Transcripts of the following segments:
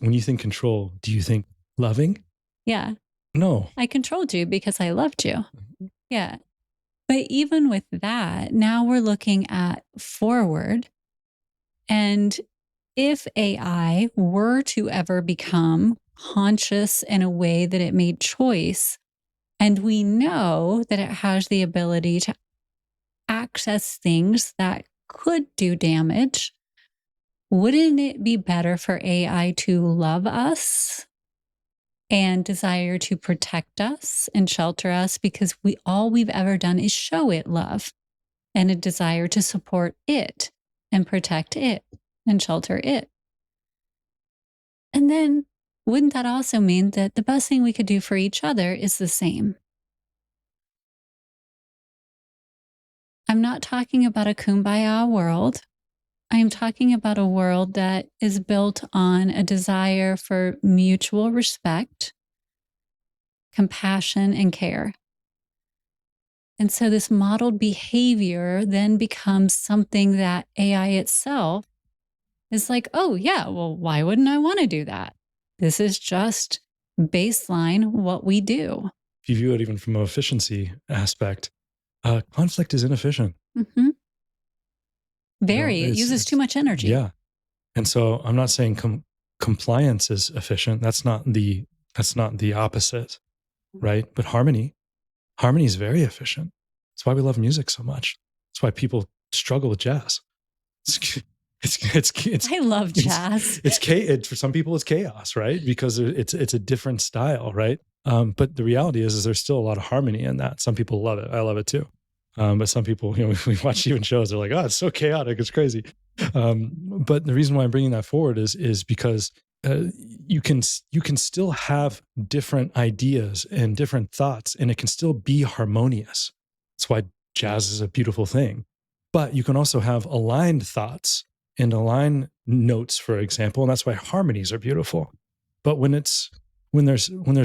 when you think control, do you think loving? Yeah. No. I controlled you because I loved you. Yeah. But even with that, now we're looking at forward. And if AI were to ever become conscious in a way that it made choice, and we know that it has the ability to access things that could do damage, wouldn't it be better for AI to love us and desire to protect us and shelter us? Because all we've ever done is show it love and a desire to support it and protect it and shelter it. And then wouldn't that also mean that the best thing we could do for each other is the same? I'm not talking about a kumbaya world. I'm talking about a world that is built on a desire for mutual respect, compassion, and care. And so this modeled behavior then becomes something that AI itself is like, oh, yeah, well, why wouldn't I want to do that? This is just baseline what we do. If you view it even from an efficiency aspect, conflict is inefficient. Mm-hmm. Very. It uses too much energy. Yeah. And so I'm not saying compliance is efficient. That's not the opposite, right? But harmony is very efficient. That's why we love music so much. That's why people struggle with jazz. I love jazz. For some people it's chaos, right? Because it's a different style, right? But the reality is there's still a lot of harmony in that. Some people love it. I love it too. But some people, we watch even shows, they're like, oh, it's so chaotic, it's crazy. But the reason why I'm bringing that forward is because you can still have different ideas and different thoughts, and it can still be harmonious. That's why jazz is a beautiful thing. But you can also have aligned thoughts and aligned notes, for example, and that's why harmonies are beautiful. But when there's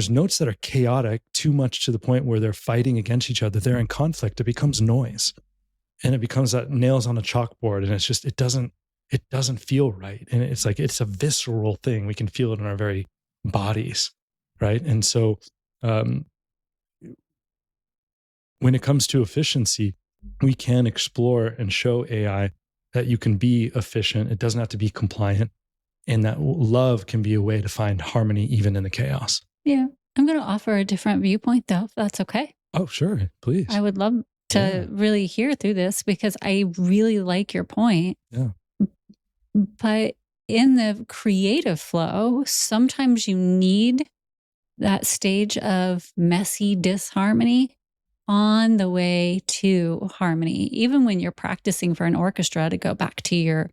notes that are chaotic, too much to the point where they're fighting against each other, they're in conflict, it becomes noise. And it becomes that nails on a chalkboard, and it doesn't feel right. And it's like, it's a visceral thing. We can feel it in our very bodies, right? And so when it comes to efficiency, we can explore and show AI that you can be efficient. It doesn't have to be compliant. And that love can be a way to find harmony even in the chaos. Yeah. I'm going to offer a different viewpoint, though, if that's okay. Oh, sure. Please. I would love to really hear through this because I really like your point. Yeah. But in the creative flow, sometimes you need that stage of messy disharmony on the way to harmony. Even when you're practicing for an orchestra, to go back to your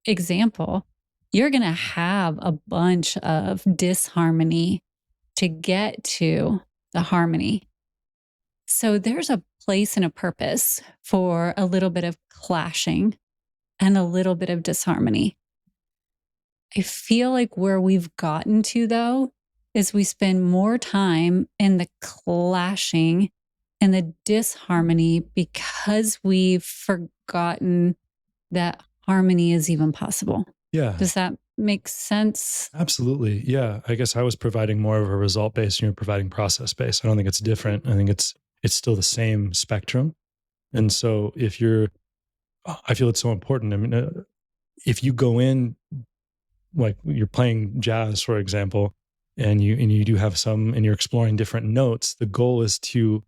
example, you're going to have a bunch of disharmony to get to the harmony. So there's a place and a purpose for a little bit of clashing and a little bit of disharmony. I feel like where we've gotten to, though, is we spend more time in the clashing and the disharmony because we've forgotten that harmony is even possible. Yeah. Does that make sense? Absolutely. Yeah. I guess I was providing more of a result-based and you're providing process-based. I don't think it's different. I think it's still the same spectrum. And so I feel it's so important. I mean, if you go in, like you're playing jazz, for example, and you do have and you're exploring different notes, the goal is to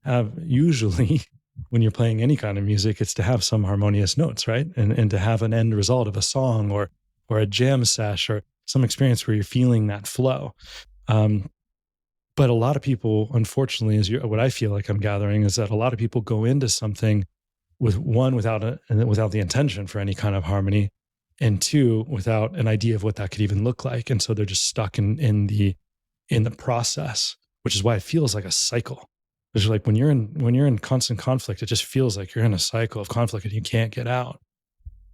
have, usually when you're playing any kind of music, it's to have some harmonious notes, right? And to have an end result of a song or a jam sesh or some experience where you're feeling that flow. But a lot of people, unfortunately, what I feel like I'm gathering is that a lot of people go into something without the intention for any kind of harmony, and two, without an idea of what that could even look like. And so they're just stuck in the process, which is why it feels like a cycle. It's like when you're in constant conflict, it just feels like you're in a cycle of conflict and you can't get out.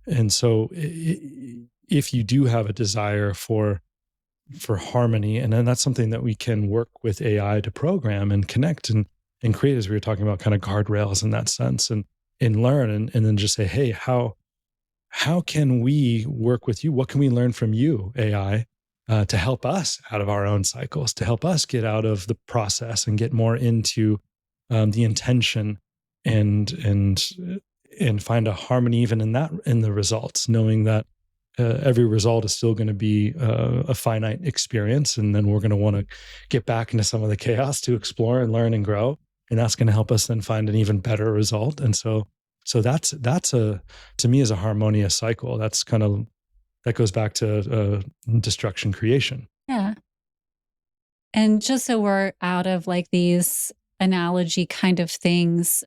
And so if you do have a desire for harmony, and then that's something that we can work with AI to program and connect and create, as we were talking about, kind of guardrails in that sense, and learn and then just say, hey, how how can we work with you? What can we learn from you, AI, to help us out of our own cycles, to help us get out of the process and get more into the intention and and find a harmony even in that, in the results, knowing that every result is still going to be a finite experience, and then we're going to want to get back into some of the chaos to explore and learn and grow, and that's going to help us then find an even better result. And so that's a, to me, is a harmonious cycle. That's kind of, that goes back to destruction creation. Yeah. And just so we're out of like these analogy kind of things,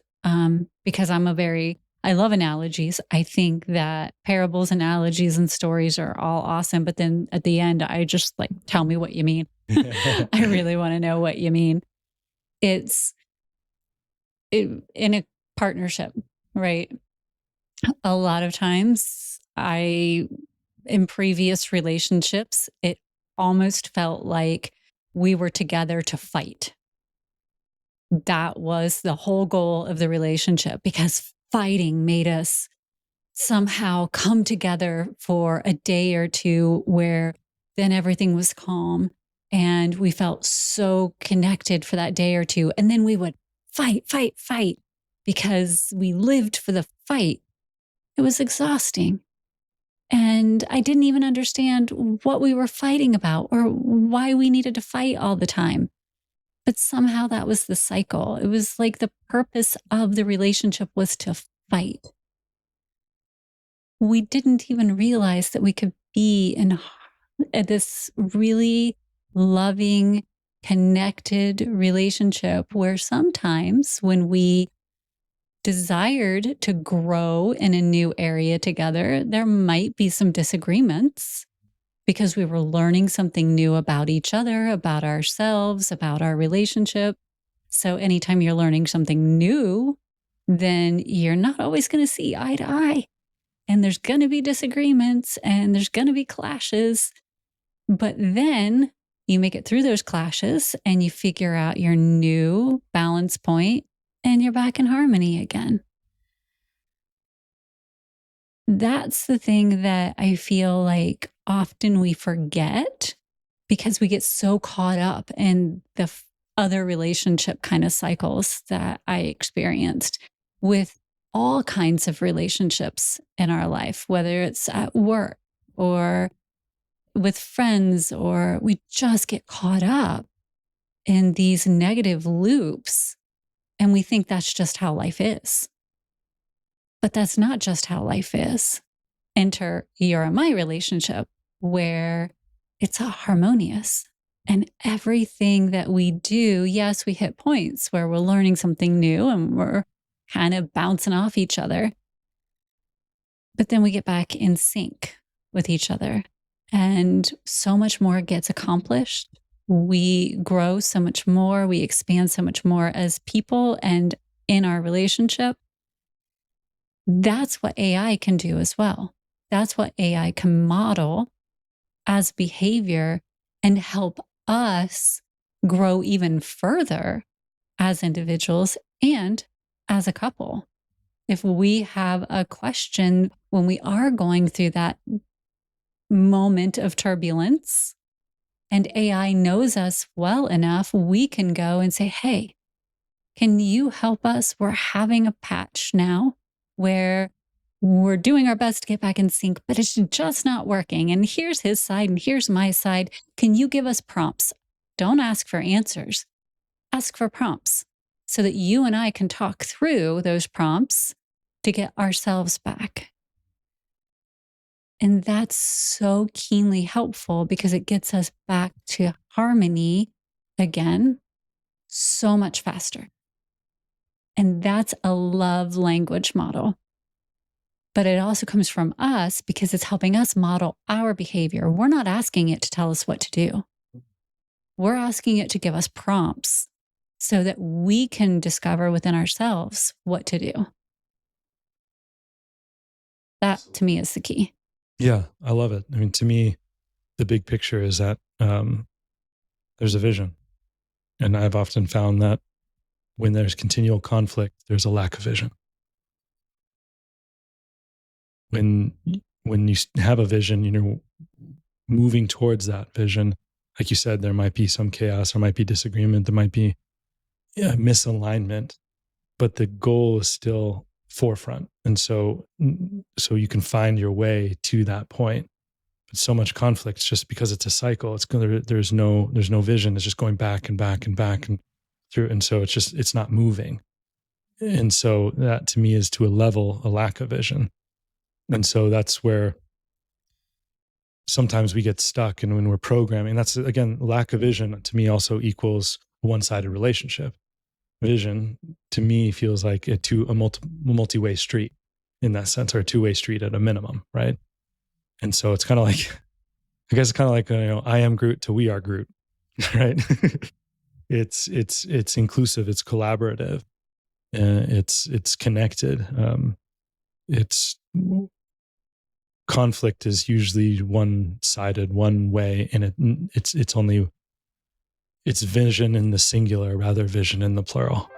because I love analogies. I think that parables, analogies, and stories are all awesome. But then at the end, I just like, tell me what you mean. I really want to know what you mean. It's in a partnership, right? A lot of times in previous relationships, it almost felt like we were together to fight. That was the whole goal of the relationship, because fighting made us somehow come together for a day or two where then everything was calm and we felt so connected for that day or two. And then we would fight, fight, fight because we lived for the fight. It was exhausting. And I didn't even understand what we were fighting about or why we needed to fight all the time. But somehow that was the cycle. It was like the purpose of the relationship was to fight. We didn't even realize that we could be in this really loving, connected relationship where sometimes when we desired to grow in a new area together, there might be some disagreements because we were learning something new about each other, about ourselves, about our relationship. So anytime you're learning something new, then you're not always going to see eye to eye. And there's going to be disagreements and there's going to be clashes. But then you make it through those clashes and you figure out your new balance point and you're back in harmony again. That's the thing that I feel like often we forget because we get so caught up in the other relationship kind of cycles that I experienced with all kinds of relationships in our life, whether it's at work or with friends, or we just get caught up in these negative loops and we think that's just how life is. But that's not just how life is. Enter your and my relationship where it's harmonious. And everything that we do, yes, we hit points where we're learning something new and we're kind of bouncing off each other. But then we get back in sync with each other and so much more gets accomplished. We grow so much more. We expand so much more as people and in our relationship. That's what AI can do as well. That's what AI can model as behavior and help us grow even further as individuals and as a couple. If we have a question when we are going through that moment of turbulence and AI knows us well enough, we can go and say, hey, can you help us? We're having a patch now where we're doing our best to get back in sync, but it's just not working. And here's his side and here's my side. Can you give us prompts? Don't ask for answers. Ask for prompts so that you and I can talk through those prompts to get ourselves back. And that's so keenly helpful because it gets us back to harmony again so much faster. And that's a love language model. But it also comes from us because it's helping us model our behavior. We're not asking it to tell us what to do. We're asking it to give us prompts so that we can discover within ourselves what to do. That to me is the key. Yeah, I love it. I mean, to me, the big picture is that there's a vision. And I've often found that when there's continual conflict, there's a lack of vision. When when you have a vision, moving towards that vision, like you said, there might be some chaos, there might be disagreement, there might be misalignment, but the goal is still forefront. And so you can find your way to that point. But so much conflict just because it's a cycle. There's no vision. It's just going back and back and back and through. And so it's not moving. And so that to me is to a lack of vision. And so that's where sometimes we get stuck. And when we're programming, that's again, lack of vision to me also equals a one-sided relationship. Vision to me feels like a multi-way street in that sense, or a two-way street at a minimum, right? And so it's kind of like, I guess it's kind of like, I am Groot to we are Groot, right? it's inclusive, it's collaborative, it's connected. It's conflict is usually one-sided, one way, and it's vision in the singular rather vision in the plural.